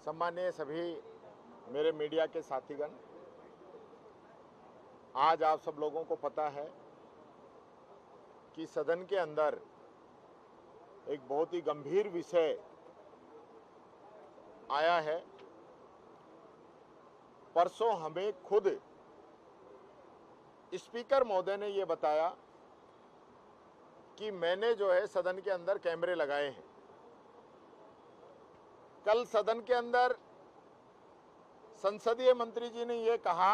सम्मानीय सभी मेरे मीडिया के साथीगण, आज आप सब लोगों को पता है कि सदन के अंदर एक बहुत ही गंभीर विषय आया है। परसों हमें खुद स्पीकर महोदय ने ये बताया कि मैंने जो है सदन के अंदर कैमरे लगाए हैं। कल सदन के अंदर संसदीय मंत्री जी ने ये कहा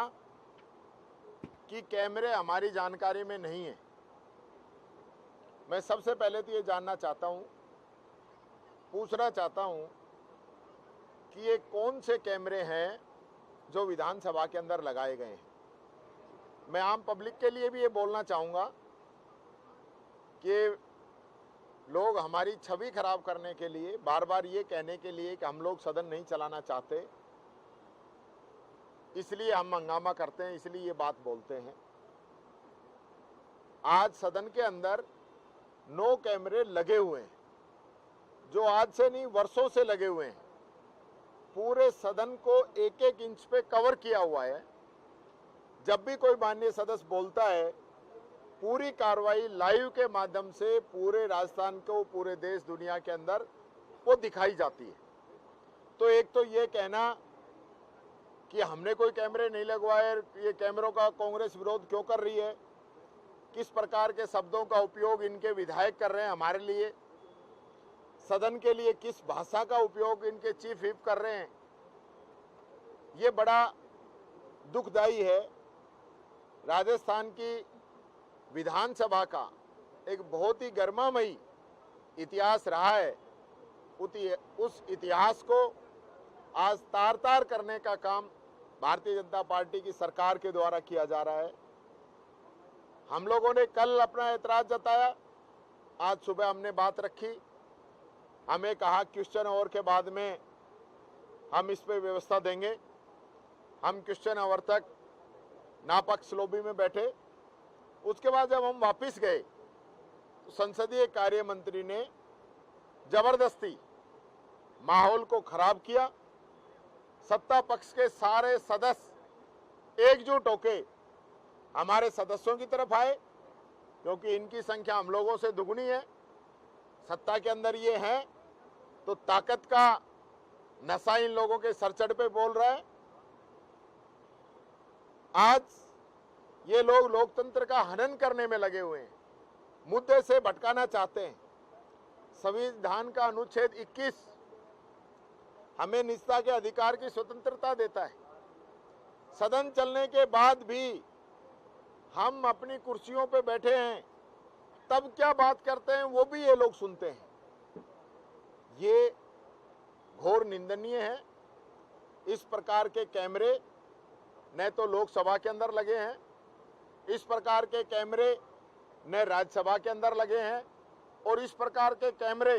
कि कैमरे हमारी जानकारी में नहीं है। मैं सबसे पहले तो ये जानना चाहता हूँ, पूछना चाहता हूँ कि ये कौन से कैमरे हैं जो विधानसभा के अंदर लगाए गए हैं। मैं आम पब्लिक के लिए भी ये बोलना चाहूँगा कि लोग हमारी छवि खराब करने के लिए, बार बार ये कहने के लिए कि हम लोग सदन नहीं चलाना चाहते, इसलिए हम हंगामा करते हैं, इसलिए ये बात बोलते हैं। आज सदन के अंदर 9 कैमरे लगे हुए हैं, जो आज से नहीं वर्षों से लगे हुए हैं। पूरे सदन को एक एक इंच पे कवर किया हुआ है। जब भी कोई माननीय सदस्य बोलता है, पूरी कार्रवाई लाइव के माध्यम से पूरे राजस्थान को, पूरे देश दुनिया के अंदर वो दिखाई जाती है। तो एक तो ये कहना कि हमने कोई कैमरे नहीं लगवाए, ये कैमरों का कांग्रेस विरोध क्यों कर रही है, किस प्रकार के शब्दों का उपयोग इनके विधायक कर रहे हैं हमारे लिए, सदन के लिए किस भाषा का उपयोग इनके चीफ व्हिप कर रहे हैं, ये बड़ा दुखदायी है। राजस्थान की विधानसभा का एक बहुत ही गर्मामयी इतिहास रहा है। उस इतिहास को आज तार तार करने का काम भारतीय जनता पार्टी की सरकार के द्वारा किया जा रहा है। हम लोगों ने कल अपना ऐतराज जताया, आज सुबह हमने बात रखी, हमें कहा क्वेश्चन आवर के बाद में हम इस पे व्यवस्था देंगे। हम क्वेश्चन आवर तक नापक्ष लॉबी में बैठे। उसके बाद जब हम वापस गए तो संसदीय कार्य मंत्री ने जबरदस्ती माहौल को खराब किया। सत्ता पक्ष के सारे सदस्य एकजुट होके हमारे सदस्यों की तरफ आए, क्योंकि इनकी संख्या हम लोगों से दुगनी है। सत्ता के अंदर ये है तो ताकत का नशा इन लोगों के सरचढ़ पे बोल रहा है। आज ये लोग लोकतंत्र का हनन करने में लगे हुए हैं, मुद्दे से भटकाना चाहते हैं। संविधान का अनुच्छेद 21 हमें निजता के अधिकार की स्वतंत्रता देता है। सदन चलने के बाद भी हम अपनी कुर्सियों पे बैठे हैं, तब क्या बात करते हैं वो भी ये लोग सुनते हैं। ये घोर निंदनीय है। इस प्रकार के कैमरे न तो लोकसभा के अंदर लगे हैं, इस प्रकार के कैमरे न राज्यसभा के अंदर लगे हैं, और इस प्रकार के कैमरे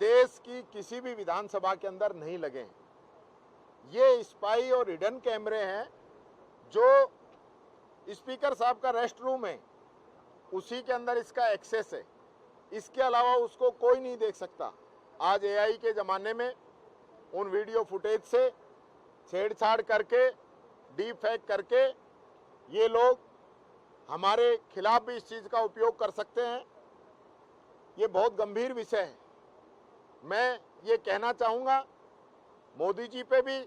देश की किसी भी विधानसभा के अंदर नहीं लगे हैं। ये स्पाई और हिडन कैमरे हैं जो स्पीकर साहब का रेस्ट रूम है, उसी के अंदर इसका एक्सेस है। इसके अलावा उसको कोई नहीं देख सकता। आज एआई के ज़माने में उन वीडियो फुटेज से छेड़छाड़ करके, डीप फेक करके ये लोग हमारे खिलाफ भी इस चीज़ का उपयोग कर सकते हैं। ये बहुत गंभीर विषय है। मैं ये कहना चाहूँगा, मोदी जी पे भी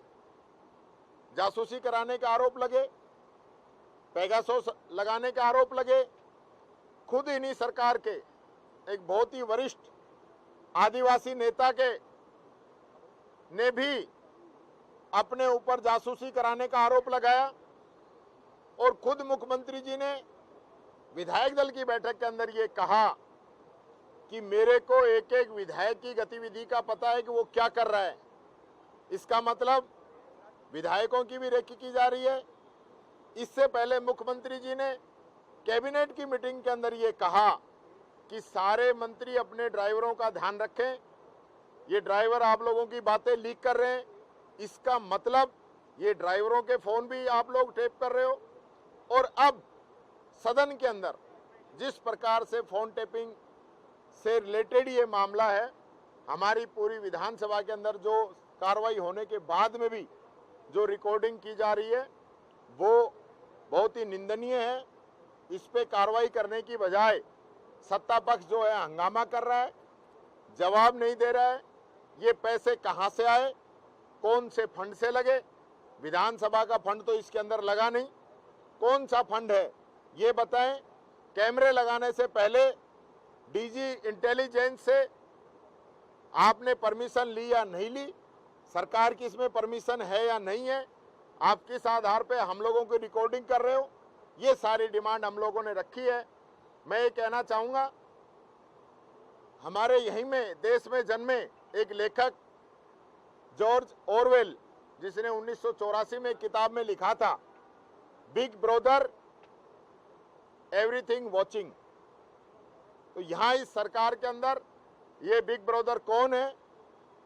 जासूसी कराने का आरोप लगे, पेगासस लगाने का आरोप लगे। खुद इन्हीं सरकार के एक बहुत ही वरिष्ठ आदिवासी नेता के ने भी अपने ऊपर जासूसी कराने का आरोप लगाया, और खुद मुख्यमंत्री जी ने विधायक दल की बैठक के अंदर ये कहा कि मेरे को एक एक विधायक की गतिविधि का पता है कि वो क्या कर रहा है। इसका मतलब विधायकों की भी रेकी की जा रही है। इससे पहले मुख्यमंत्री जी ने कैबिनेट की मीटिंग के अंदर ये कहा कि सारे मंत्री अपने ड्राइवरों का ध्यान रखें, ये ड्राइवर आप लोगों की बातें लीक कर रहे हैं। इसका मतलब ये ड्राइवरों के फ़ोन भी आप लोग टेप कर रहे हो। और अब सदन के अंदर जिस प्रकार से फ़ोन टेपिंग से रिलेटेड ये मामला है, हमारी पूरी विधानसभा के अंदर जो कार्रवाई होने के बाद में भी जो रिकॉर्डिंग की जा रही है वो बहुत ही निंदनीय है। इस पे कार्रवाई करने की बजाय सत्ता पक्ष जो है हंगामा कर रहा है, जवाब नहीं दे रहा है। ये पैसे कहां से आए, कौन से फंड से लगे? विधानसभा का फंड तो इसके अंदर लगा नहीं। कौन सा फंड है ये बताएं। कैमरे लगाने से पहले डीजी इंटेलिजेंस से आपने परमिशन ली या नहीं ली? सरकार की इसमें परमिशन है या नहीं है? आप किस आधार पे हम लोगों की रिकॉर्डिंग कर रहे हो? ये सारी डिमांड हम लोगों ने रखी है। मैं ये कहना चाहूंगा, हमारे यहीं में देश में जन्मे एक लेखक जॉर्ज ऑरवेल, जिसने 1984 में किताब में लिखा था बिग ब्रदर एवरीथिंग वॉचिंग। तो यहां इस सरकार के अंदर ये बिग ब्रदर कौन है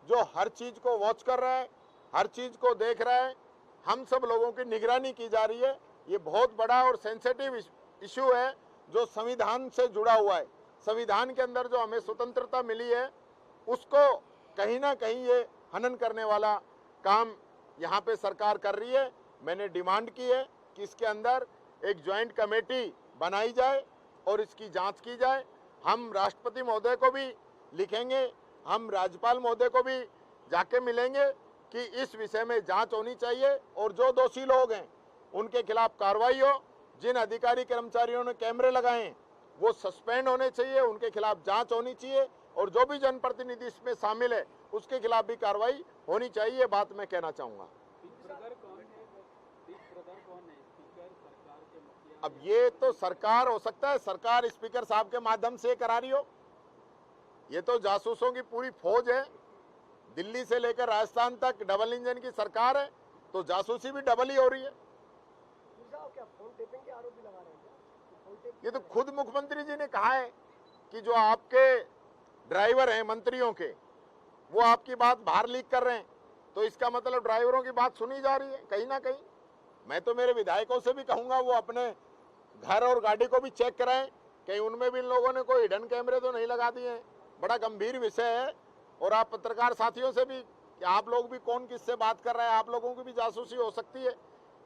जो हर चीज को वॉच कर रहा है, हर चीज को देख रहा है, हम सब लोगों की निगरानी की जा रही है। ये बहुत बड़ा और सेंसिटिव इशू है जो संविधान से जुड़ा हुआ है। संविधान के अंदर जो हमें स्वतंत्रता मिली है उसको कहीं ना कहीं ये हनन करने वाला काम यहाँ पे सरकार कर रही है। मैंने डिमांड की है कि इसके अंदर एक ज्वाइंट कमेटी बनाई जाए और इसकी जांच की जाए। हम राष्ट्रपति महोदय को भी लिखेंगे, हम राज्यपाल महोदय को भी जाके मिलेंगे कि इस विषय में जांच होनी चाहिए और जो दोषी लोग हैं उनके खिलाफ कार्रवाई हो। जिन अधिकारी कर्मचारियों ने कैमरे लगाए हैं वो सस्पेंड होने चाहिए, उनके खिलाफ जांच होनी चाहिए और जो भी जनप्रतिनिधि इसमें शामिल है उसके खिलाफ भी कार्रवाई होनी चाहिए। ये बात मैं कहना चाहूंगा। अब ये तो सरकार हो सकता है, सरकार स्पीकर साहब के माध्यम से करा रही हो। ये तो जासूसों की पूरी फौज है, दिल्ली से लेकर राजस्थान तक डबल इंजन की सरकार है, तो जासूसी भी डबल ही हो रही है। ये तो खुद मुख्यमंत्री जी ने कहा है कि जो आपके ड्राइवर हैं मंत्रियों के, वो आपकी बात बाहर लीक कर रहे हैं, तो इसका मतलब ड्राइवरों की बात सुनी जा रही है कहीं ना कहीं। मैं तो मेरे विधायकों से भी कहूंगा वो अपने घर और गाड़ी को भी चेक कराएं, कहीं उनमें भी इन लोगों ने कोई हिडन कैमरे तो नहीं लगा दिए हैं। बड़ा गंभीर विषय है। और आप पत्रकार साथियों से भी कि आप लोग भी कौन किससे बात कर रहे हैं, आप लोगों की भी जासूसी हो सकती है।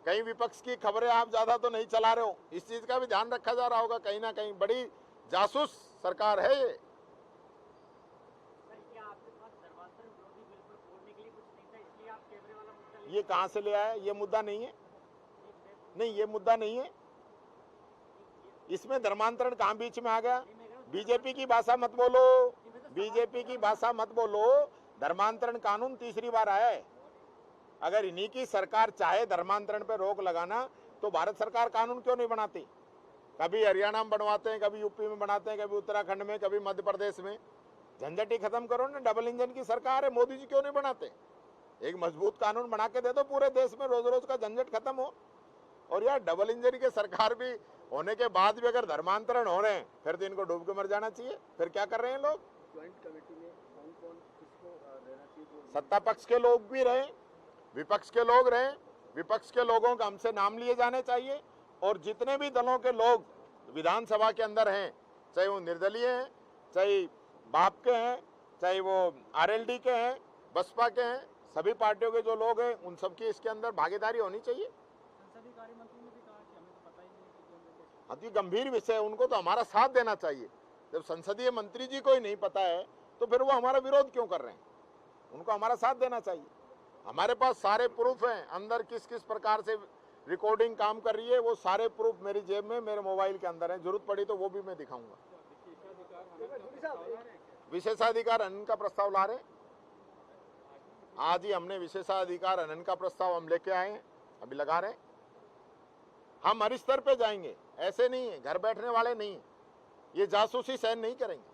कहीं विपक्ष की खबरें आप ज्यादा तो नहीं चला रहे हो, इस चीज का भी ध्यान रखा जा रहा होगा। कहीं ना कहीं बड़ी जासूस सरकार है ये। ये कहां से ले आया? ये मुद्दा नहीं है, नहीं ये मुद्दा नहीं है। इसमें धर्मांतरण कहां बीच में आ गया? बीजेपी की भाषा मत बोलो, बीजेपी की भाषा मत बोलो। धर्मांतरण कानून तीसरी बार आया है। अगर इन्हीं की सरकार चाहे धर्मांतरण पे रोक लगाना तो भारत सरकार कानून क्यों नहीं बनाती? कभी हरियाणा में बनवाते हैं, कभी यूपी में बनाते हैं, कभी उत्तराखंड में, कभी मध्य प्रदेश में। झंझट ही खत्म करो ना। डबल इंजन की सरकार है, मोदी जी क्यों नहीं बनाते? एक मजबूत कानून बना के दे दो, पूरे देश में रोज रोज का झंझट खत्म हो। और यार डबल इंजन की सरकार भी होने के बाद भी अगर धर्मांतरण हो रहे हैं फिर तो इनको डूब के मर जाना चाहिए। फिर क्या कर रहे हैं लोग? ज्वाइंट कमेटी में कौन किसको रहना चाहिए? सत्ता पक्ष के लोग भी रहे, विपक्ष के लोग रहे। विपक्ष के लोगों का हमसे नाम लिए जाने चाहिए और जितने भी दलों के लोग विधानसभा के अंदर हैं, चाहे वो निर्दलीय हैं, चाहे बाप के हैं, चाहे वो आरएलडी के हैं, बसपा के हैं, सभी पार्टियों के जो लोग हैं उन सबकी इसके अंदर भागीदारी होनी चाहिए। अति गंभीर विषय है, उनको तो हमारा साथ देना चाहिए। जब संसदीय मंत्री जी को ही नहीं पता है तो फिर वो हमारा विरोध क्यों कर रहे हैं? उनको हमारा साथ देना चाहिए। हमारे पास सारे प्रूफ हैं, अंदर किस किस प्रकार से रिकॉर्डिंग काम कर रही है, वो सारे प्रूफ मेरी जेब में, मेरे मोबाइल के अंदर है। जरूरत पड़ी तो वो भी मैं दिखाऊंगा। विशेषाधिकार हनन का प्रस्ताव ला रहे हैं। आज ही हमने विशेषाधिकार हनन का प्रस्ताव हम लेके आए हैं, अभी लगा रहे हैं। हम हर स्तर पे जाएंगे, ऐसे नहीं है, घर बैठने वाले नहीं, ये जासूसी सहन नहीं करेंगे।